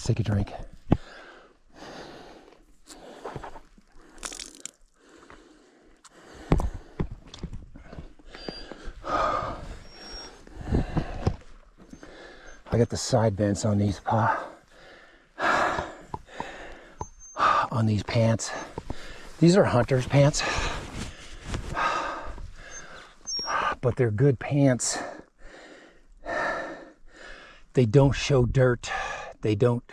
take a drink. I got the side vents on these pants. These are hunter's pants, but they're good pants. They don't show dirt. They don't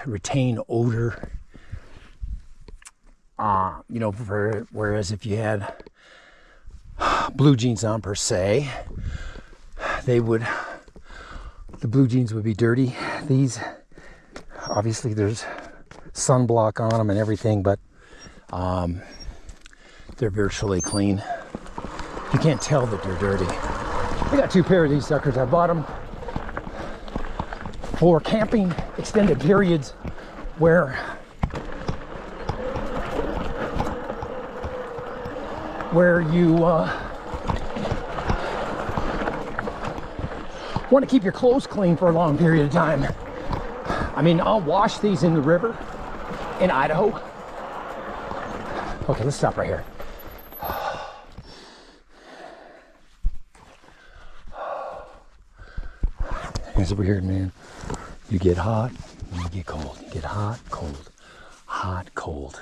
retain odor. You know, whereas if you had blue jeans on per se, the blue jeans would be dirty. These, obviously there's sunblock on them and everything, but they're virtually clean. You can't tell that they're dirty. I got 2 pair of these suckers. I bought them for camping extended periods where you want to keep your clothes clean for a long period of time. I mean, I'll wash these in the river in Idaho. Okay, let's stop right here. It's weird, man. You get hot and you get cold. You get hot, cold, hot, cold.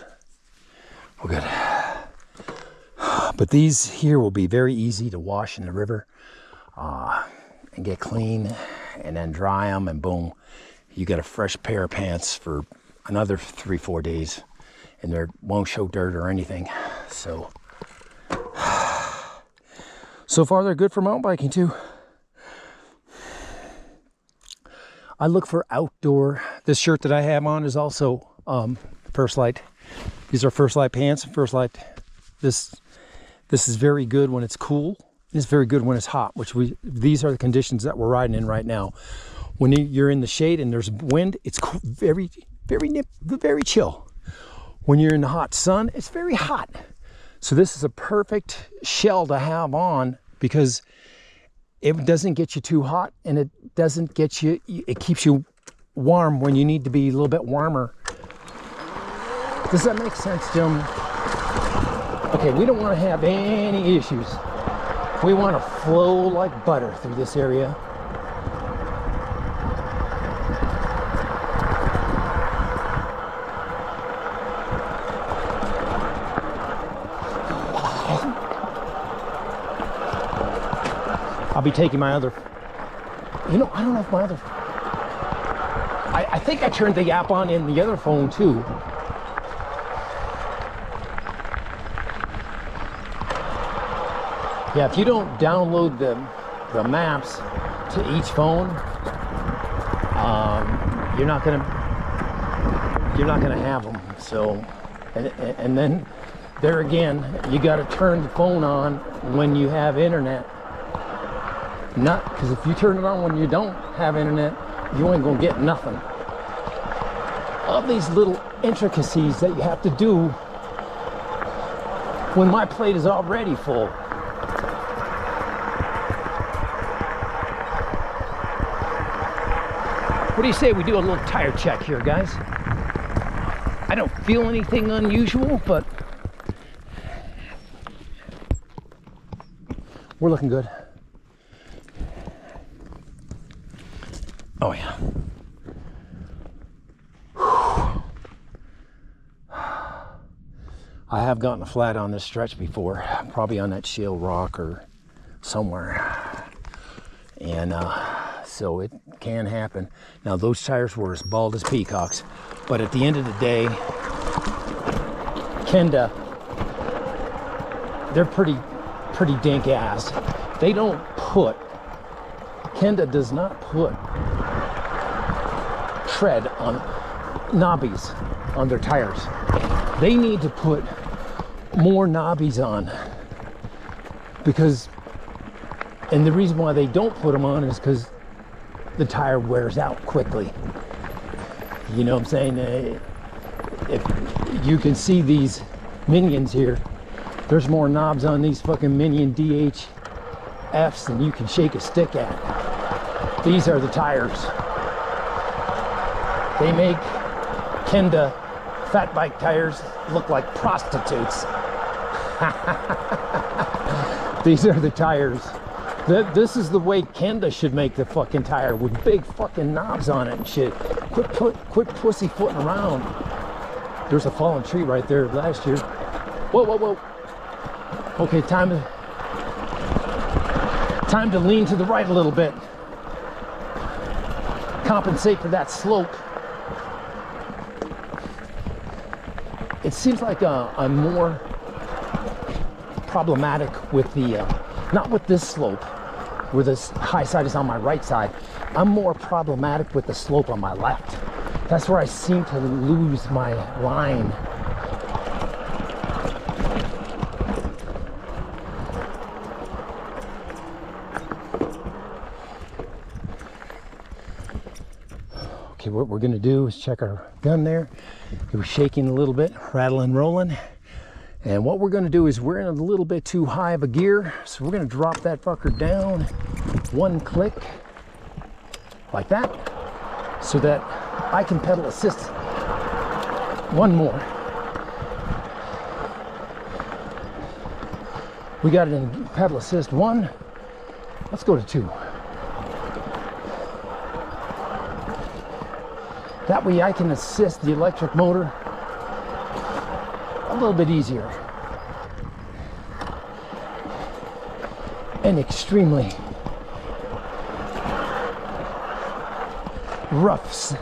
We're good. But these here will be very easy to wash in the river and get clean, and then dry them, and boom, you got a fresh pair of pants for another 3-4 days, and they won't show dirt or anything. So far they're good for mountain biking too. I look for outdoor. This shirt that I have on is also First Light. These are First Light pants. First Light. This is very good when it's cool. It's very good when it's hot, these are the conditions that we're riding in right now. When you're in the shade and there's wind, it's cool, very chill. When you're in the hot sun, it's very hot. So this is a perfect shell to have on because it doesn't get you too hot, and it keeps you warm when you need to be a little bit warmer. Does that make sense, gentlemen? Okay, we don't want to have any issues. We want to flow like butter through this area. I'll be taking my other, I don't know if my other, I think I turned the app on in the other phone too. Yeah, if you don't download the maps to each phone, you're not gonna have them. So, and then there again, you got to turn the phone on when you have internet. Not because if you turn it on when you don't have internet, you ain't gonna get nothing. All these little intricacies that you have to do when my plate is already full. What do you say we do a little tire check here, guys? I don't feel anything unusual, but we're looking good. Oh yeah. I have gotten a flat on this stretch before, probably on that shale rock or somewhere. And so it can happen. Now those tires were as bald as peacocks, but at the end of the day, Kenda, they're pretty dink ass. They don't put, Kenda does not put tread on knobbies on their tires. They need to put more knobbies on because, and the reason why they don't put them on is because the tire wears out quickly. You know what I'm saying? If you can see these Minions here, there's more knobs on these fucking Minion DHFs than you can shake a stick at. These are the tires. They make Kenda fat bike tires look like prostitutes. These are the tires. This is the way Kenda should make the fucking tire, with big fucking knobs on it and shit. Quit pussyfooting around. There's a fallen tree right there last year. Whoa, whoa, whoa. Okay, time to lean to the right a little bit. Compensate for that slope. It seems like I'm more problematic with the, not with this slope, where this high side is on my right side. I'm more problematic with the slope on my left. That's where I seem to lose my line. Okay, what we're gonna do is check our gun there. It was shaking a little bit, rattling, rolling. And what we're gonna do is we're in a little bit too high of a gear. So we're gonna drop that fucker down one click, like that, so that I can pedal assist one more. We got it in pedal assist 1. Let's go to 2. That way I can assist the electric motor a little bit easier. And extremely rough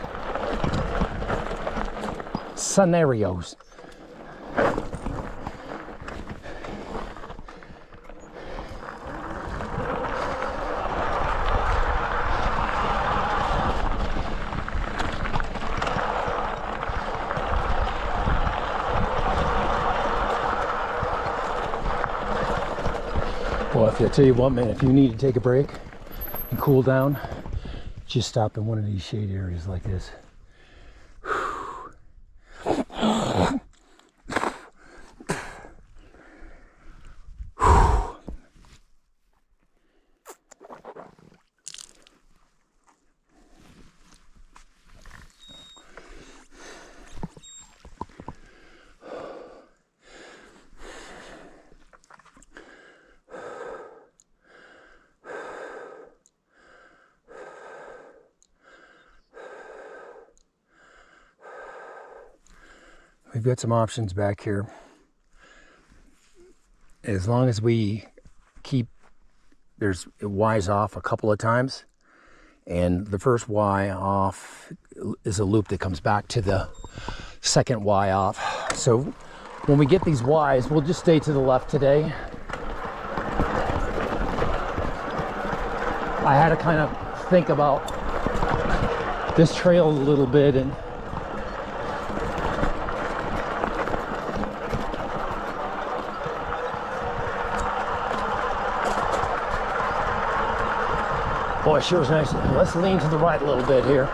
scenarios. Well, if I tell you what, man, if you need to take a break and cool down, just stop in one of these shade areas like this. We've got some options back here. As long as we keep, it Y's off a couple of times, and the first Y off is a loop that comes back to the second Y off. So when we get these Y's, we'll just stay to the left today. I had to kind of think about this trail a little bit, and boy, it sure is nice. Let's lean to the right a little bit here.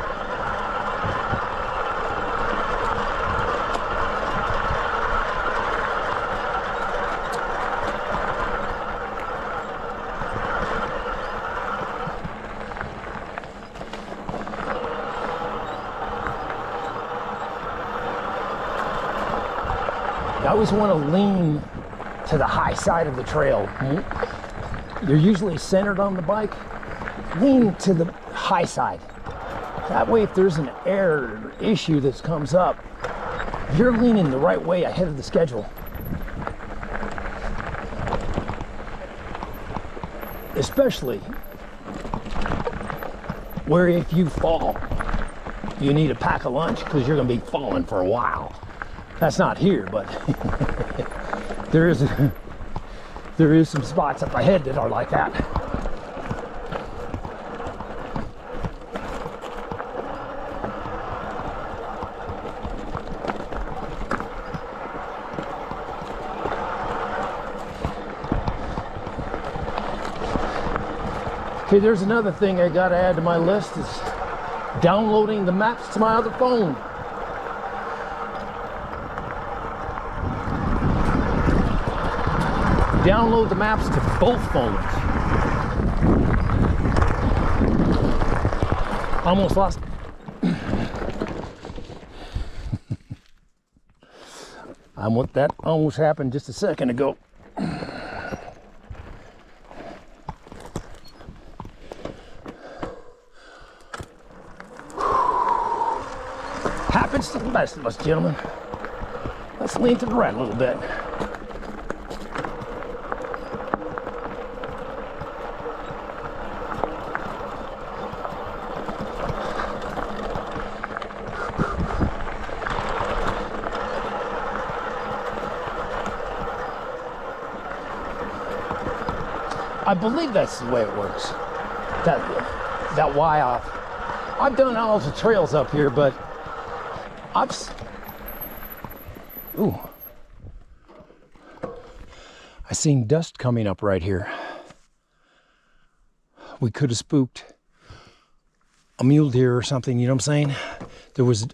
I always want to lean to the high side of the trail. You're usually centered on the bike. Lean to the high side. That way, if there's an error issue that comes up, you're leaning the right way ahead of the schedule. Especially where if you fall, you need a pack of lunch because you're going to be falling for a while. That's not here, but there is some spots up ahead that are like that. Okay, there's another thing I gotta add to my list is downloading the maps to my other phone. Download the maps to both phones. That almost happened just a second ago. Happens to the best of us, gentlemen. Let's lean to the right a little bit. I believe that's the way it works. That Y off. I've done all the trails up here, but ooh. I seen dust coming up right here. We could have spooked a mule deer or something, you know what I'm saying? There was